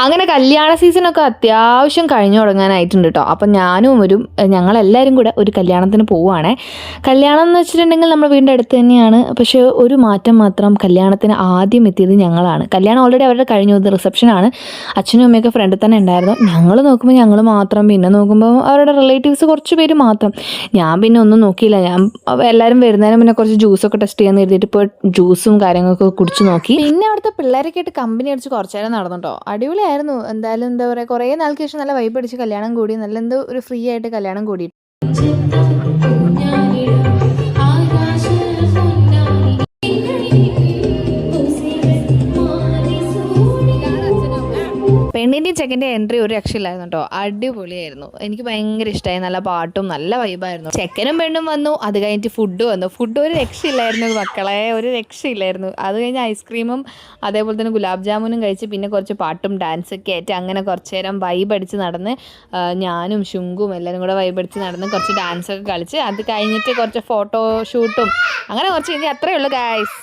അങ്ങനെ കല്യാണ സീസണൊക്കെ അത്യാവശ്യം കഴിഞ്ഞു തുടങ്ങാനായിട്ടുണ്ട് കേട്ടോ. അപ്പം ഞങ്ങളെല്ലാവരും കൂടെ ഒരു കല്യാണത്തിന് പോവുകയാണേ. കല്യാണം എന്ന് വെച്ചിട്ടുണ്ടെങ്കിൽ നമ്മൾ വീടിൻ്റെ അടുത്ത് തന്നെയാണ്. പക്ഷേ ഒരു മാറ്റം മാത്രം, കല്യാണത്തിന് ആദ്യം എത്തിയത് ഞങ്ങളാണ്. കല്യാണം ഓൾറെഡി അവരുടെ കഴിഞ്ഞു, റിസപ്ഷനാണ്. അച്ഛനും അമ്മയൊക്കെ ഫ്രണ്ടിൽ തന്നെ ഉണ്ടായിരുന്നു. ഞങ്ങൾ നോക്കുമ്പോൾ ഞങ്ങൾ മാത്രം, പിന്നെ നോക്കുമ്പോൾ അവരുടെ റിലേറ്റീവ്സ് കുറച്ച് പേര് മാത്രം. ഞാൻ പിന്നെ ഒന്നും നോക്കിയില്ല. ഞാൻ എല്ലാവരും വരുന്നതിന് മുന്നേ കുറച്ച് ജ്യൂസൊക്കെ ടെസ്റ്റ് ചെയ്യാൻ എഴുതിയിട്ട് ഇപ്പോൾ ജ്യൂസും കാര്യങ്ങളൊക്കെ കുടിച്ച് നോക്കി. പിന്നെ അവിടുത്തെ പിള്ളേരൊക്കെ ആയിട്ട് കമ്പനി അടിച്ച് കുറച്ച് നേരം നടന്നുട്ടോ. അടിപൊളിയായിരുന്നു. എന്തായാലും എന്താ പറയുക, കുറേ നാൾക്ക് ശേഷം നല്ല വൈബ് അടിച്ച് കല്യാണം കൂടി, നല്ല എന്തോ ഒരു ഫ്രീ ആയിട്ട് കല്യാണം കൂടി. പെണ്ണിൻ്റെയും ചെക്കൻ്റെ എൻട്രി ഒരു രക്ഷയില്ലായിരുന്നു കേട്ടോ. അടിപൊളിയായിരുന്നു. എനിക്ക് ഭയങ്കര ഇഷ്ടമായി. നല്ല പാട്ടും നല്ല വൈബായിരുന്നു. ചെക്കനും പെണ്ണും വന്നു, അത് കഴിഞ്ഞിട്ട് ഫുഡ് വന്നു. ഫുഡ് ഒരു രക്ഷയില്ലായിരുന്നു മക്കളെ, ഒരു രക്ഷയില്ലായിരുന്നു. അത് കഴിഞ്ഞ് ഐസ്ക്രീമും അതേപോലെ തന്നെ ഗുലാബ് ജാമുനും കഴിച്ച് പിന്നെ കുറച്ച് പാട്ടും ഡാൻസൊക്കെ ആയിട്ട് അങ്ങനെ കുറച്ച് നേരം വൈബ് അടിച്ച് നടന്ന്, ഞാനും ശുങ്കും എല്ലാവരും കൂടെ വൈബ് അടിച്ച് നടന്ന് കുറച്ച് ഡാൻസൊക്കെ കളിച്ച്, അത് കഴിഞ്ഞിട്ട് കുറച്ച് ഫോട്ടോ ഷൂട്ടും അങ്ങനെ കുറച്ച് കഴിഞ്ഞാൽ അത്രയേ ഉള്ളൂ ഗായ്സ്.